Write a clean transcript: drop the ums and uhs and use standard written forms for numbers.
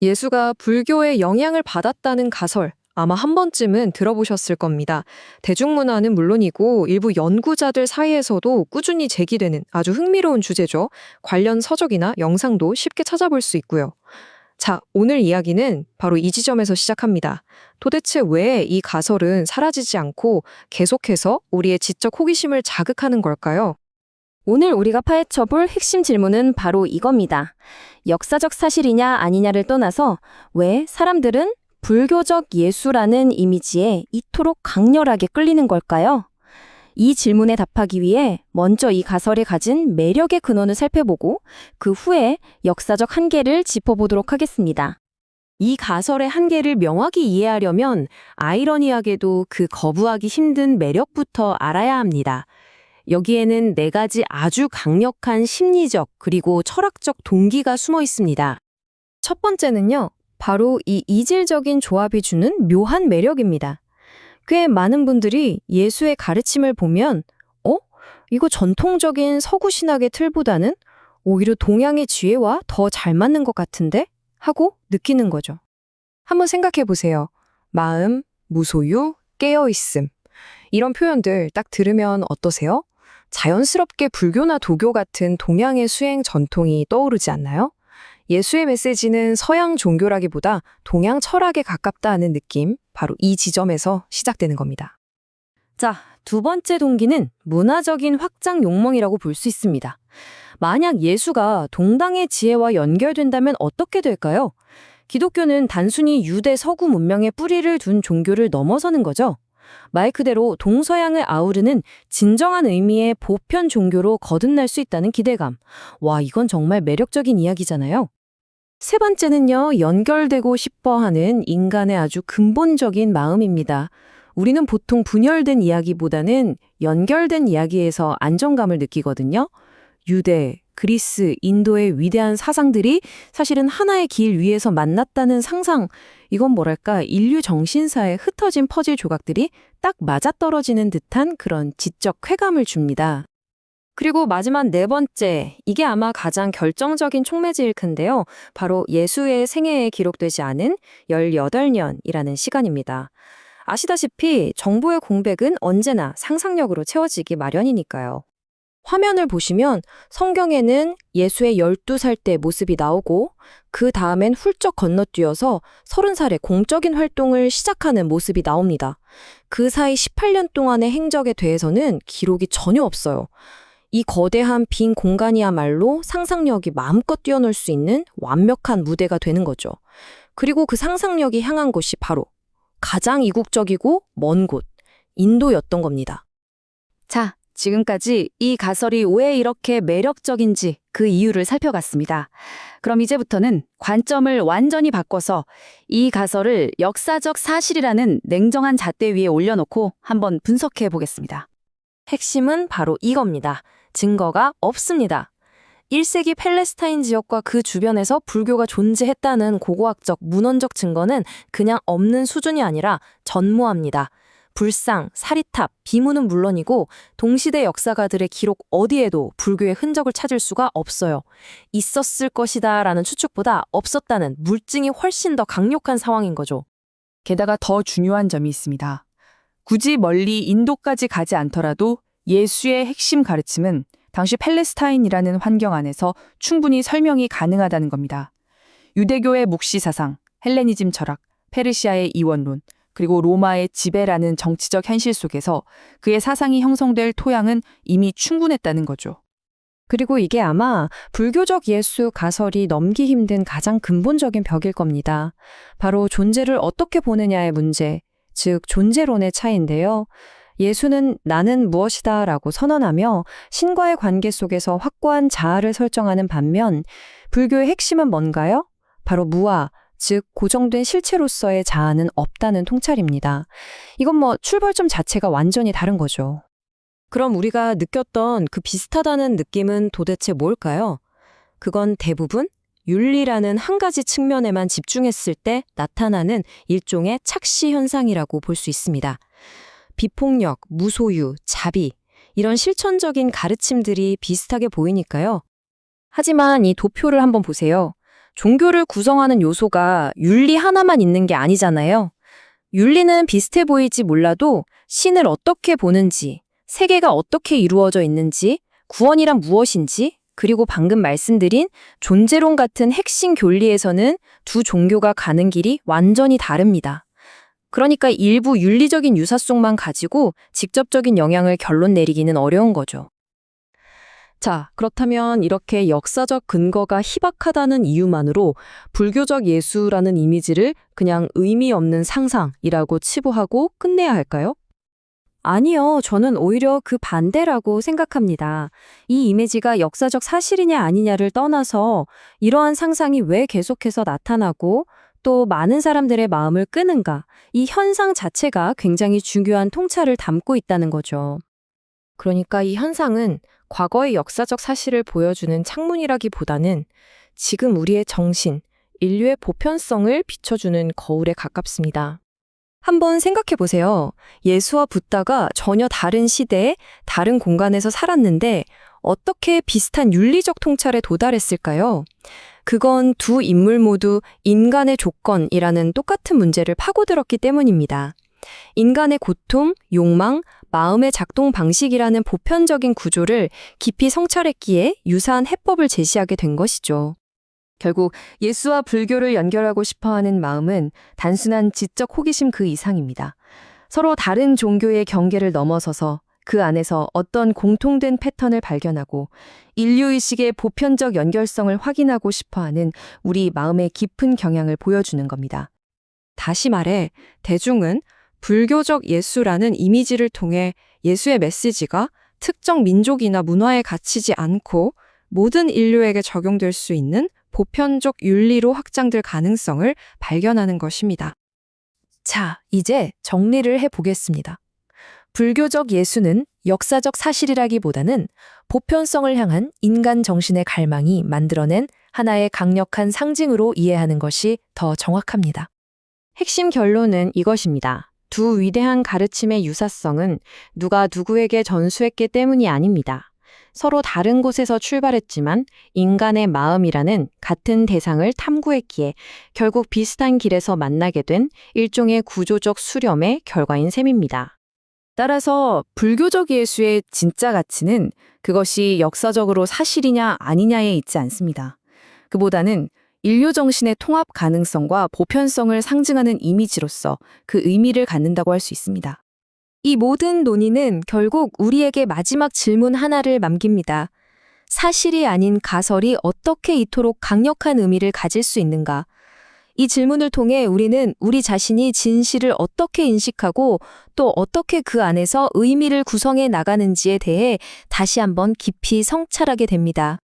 예수가 불교의 영향을 받았다는 가설, 아마 한 번쯤은 들어보셨을 겁니다. 대중문화는 물론이고 일부 연구자들 사이에서도 꾸준히 제기되는 아주 흥미로운 주제죠. 관련 서적이나 영상도 쉽게 찾아볼 수 있고요. 자, 오늘 이야기는 바로 이 지점에서 시작합니다. 도대체 왜 이 가설은 사라지지 않고 계속해서 우리의 지적 호기심을 자극하는 걸까요? 오늘 우리가 파헤쳐볼 핵심 질문은 바로 이겁니다. 역사적 사실이냐 아니냐를 떠나서 왜 사람들은 불교적 예수라는 이미지에 이토록 강렬하게 끌리는 걸까요? 이 질문에 답하기 위해 먼저 이 가설이 가진 매력의 근원을 살펴보고 그 후에 역사적 한계를 짚어보도록 하겠습니다. 이 가설의 한계를 명확히 이해하려면 아이러니하게도 그 거부하기 힘든 매력부터 알아야 합니다. 여기에는 네 가지 아주 강력한 심리적 그리고 철학적 동기가 숨어 있습니다. 첫 번째는요, 바로 이 이질적인 조합이 주는 묘한 매력입니다. 꽤 많은 분들이 예수의 가르침을 보면, 이거 전통적인 서구 신학의 틀보다는 오히려 동양의 지혜와 더 잘 맞는 것 같은데? 하고 느끼는 거죠. 한번 생각해 보세요. 마음, 무소유, 깨어있음. 이런 표현들 딱 들으면 어떠세요? 자연스럽게 불교나 도교 같은 동양의 수행 전통이 떠오르지 않나요? 예수의 메시지는 서양 종교라기보다 동양 철학에 가깝다 하는 느낌, 바로 이 지점에서 시작되는 겁니다. 자, 두 번째 동기는 문화적인 확장 욕망이라고 볼 수 있습니다. 만약 예수가 동당의 지혜와 연결된다면 어떻게 될까요? 기독교는 단순히 유대 서구 문명의 뿌리를 둔 종교를 넘어서는 거죠. 말 그대로 동서양을 아우르는 진정한 의미의 보편 종교로 거듭날 수 있다는 기대감. 와, 이건 정말 매력적인 이야기잖아요. 세 번째는요, 연결되고 싶어 하는 인간의 아주 근본적인 마음입니다. 우리는 보통 분열된 이야기보다는 연결된 이야기에서 안정감을 느끼거든요. 유대, 그리스, 인도의 위대한 사상들이 사실은 하나의 길 위에서 만났다는 상상, 이건 뭐랄까 인류 정신사의 흩어진 퍼즐 조각들이 딱 맞아떨어지는 듯한 그런 지적 쾌감을 줍니다. 그리고 마지막 네 번째, 이게 아마 가장 결정적인 촉매제일 텐데요. 바로 예수의 생애에 기록되지 않은 18년이라는 시간입니다. 아시다시피 정보의 공백은 언제나 상상력으로 채워지기 마련이니까요. 화면을 보시면 성경에는 예수의 12살 때 모습이 나오고 그 다음엔 훌쩍 건너뛰어서 30살에 공적인 활동을 시작하는 모습이 나옵니다. 그 사이 18년 동안의 행적에 대해서는 기록이 전혀 없어요. 이 거대한 빈 공간이야말로 상상력이 마음껏 뛰어놀 수 있는 완벽한 무대가 되는 거죠. 그리고 그 상상력이 향한 곳이 바로 가장 이국적이고 먼 곳, 인도였던 겁니다. 자, 지금까지 이 가설이 왜 이렇게 매력적인지 그 이유를 살펴봤습니다. 그럼 이제부터는 관점을 완전히 바꿔서 이 가설을 역사적 사실이라는 냉정한 잣대 위에 올려놓고 한번 분석해 보겠습니다. 핵심은 바로 이겁니다. 증거가 없습니다. 1세기 팔레스타인 지역과 그 주변에서 불교가 존재했다는 고고학적 문헌적 증거는 그냥 없는 수준이 아니라 전무합니다. 불상, 사리탑, 비문은 물론이고 동시대 역사가들의 기록 어디에도 불교의 흔적을 찾을 수가 없어요. 있었을 것이다 라는 추측보다 없었다는 물증이 훨씬 더 강력한 상황인 거죠. 게다가 더 중요한 점이 있습니다. 굳이 멀리 인도까지 가지 않더라도 예수의 핵심 가르침은 당시 팔레스타인이라는 환경 안에서 충분히 설명이 가능하다는 겁니다. 유대교의 묵시 사상, 헬레니즘 철학, 페르시아의 이원론, 그리고 로마의 지배라는 정치적 현실 속에서 그의 사상이 형성될 토양은 이미 충분했다는 거죠. 그리고 이게 아마 불교적 예수 가설이 넘기 힘든 가장 근본적인 벽일 겁니다. 바로 존재를 어떻게 보느냐의 문제, 즉 존재론의 차이인데요. 예수는 나는 무엇이다 라고 선언하며 신과의 관계 속에서 확고한 자아를 설정하는 반면 불교의 핵심은 뭔가요? 바로 무아, 즉 고정된 실체로서의 자아는 없다는 통찰입니다. 이건 출발점 자체가 완전히 다른 거죠. 그럼 우리가 느꼈던 그 비슷하다는 느낌은 도대체 뭘까요? 그건 대부분 윤리라는 한 가지 측면에만 집중했을 때 나타나는 일종의 착시 현상이라고 볼 수 있습니다. 비폭력, 무소유, 자비, 이런 실천적인 가르침들이 비슷하게 보이니까요. 하지만 이 도표를 한번 보세요. 종교를 구성하는 요소가 윤리 하나만 있는 게 아니잖아요. 윤리는 비슷해 보일지 몰라도 신을 어떻게 보는지, 세계가 어떻게 이루어져 있는지, 구원이란 무엇인지, 그리고 방금 말씀드린 존재론 같은 핵심 교리에서는 두 종교가 가는 길이 완전히 다릅니다. 그러니까 일부 윤리적인 유사성만 가지고 직접적인 영향을 결론 내리기는 어려운 거죠. 자, 그렇다면 이렇게 역사적 근거가 희박하다는 이유만으로 불교적 예수라는 이미지를 그냥 의미 없는 상상이라고 치부하고 끝내야 할까요? 아니요, 저는 오히려 그 반대라고 생각합니다. 이 이미지가 역사적 사실이냐 아니냐를 떠나서 이러한 상상이 왜 계속해서 나타나고 또 많은 사람들의 마음을 끄는가, 이 현상 자체가 굉장히 중요한 통찰을 담고 있다는 거죠. 그러니까 이 현상은 과거의 역사적 사실을 보여주는 창문이라기보다는 지금 우리의 정신, 인류의 보편성을 비춰주는 거울에 가깝습니다. 한번 생각해 보세요. 예수와 붓다가 전혀 다른 시대에 다른 공간에서 살았는데 어떻게 비슷한 윤리적 통찰에 도달했을까요? 그건 두 인물 모두 인간의 조건이라는 똑같은 문제를 파고들었기 때문입니다. 인간의 고통, 욕망, 마음의 작동 방식이라는 보편적인 구조를 깊이 성찰했기에 유사한 해법을 제시하게 된 것이죠. 결국 예수와 불교를 연결하고 싶어하는 마음은 단순한 지적 호기심 그 이상입니다. 서로 다른 종교의 경계를 넘어서서 그 안에서 어떤 공통된 패턴을 발견하고 인류의식의 보편적 연결성을 확인하고 싶어하는 우리 마음의 깊은 경향을 보여주는 겁니다. 다시 말해, 대중은 불교적 예수라는 이미지를 통해 예수의 메시지가 특정 민족이나 문화에 갇히지 않고 모든 인류에게 적용될 수 있는 보편적 윤리로 확장될 가능성을 발견하는 것입니다. 자, 이제 정리를 해보겠습니다. 불교적 예수는 역사적 사실이라기보다는 보편성을 향한 인간 정신의 갈망이 만들어낸 하나의 강력한 상징으로 이해하는 것이 더 정확합니다. 핵심 결론은 이것입니다. 두 위대한 가르침의 유사성은 누가 누구에게 전수했기 때문이 아닙니다. 서로 다른 곳에서 출발했지만 인간의 마음이라는 같은 대상을 탐구했기에 결국 비슷한 길에서 만나게 된 일종의 구조적 수렴의 결과인 셈입니다. 따라서 불교적 예수의 진짜 가치는 그것이 역사적으로 사실이냐 아니냐에 있지 않습니다. 그보다는 인류 정신의 통합 가능성과 보편성을 상징하는 이미지로서 그 의미를 갖는다고 할 수 있습니다. 이 모든 논의는 결국 우리에게 마지막 질문 하나를 남깁니다. 사실이 아닌 가설이 어떻게 이토록 강력한 의미를 가질 수 있는가? 이 질문을 통해 우리는 우리 자신이 진실을 어떻게 인식하고 또 어떻게 그 안에서 의미를 구성해 나가는지에 대해 다시 한번 깊이 성찰하게 됩니다.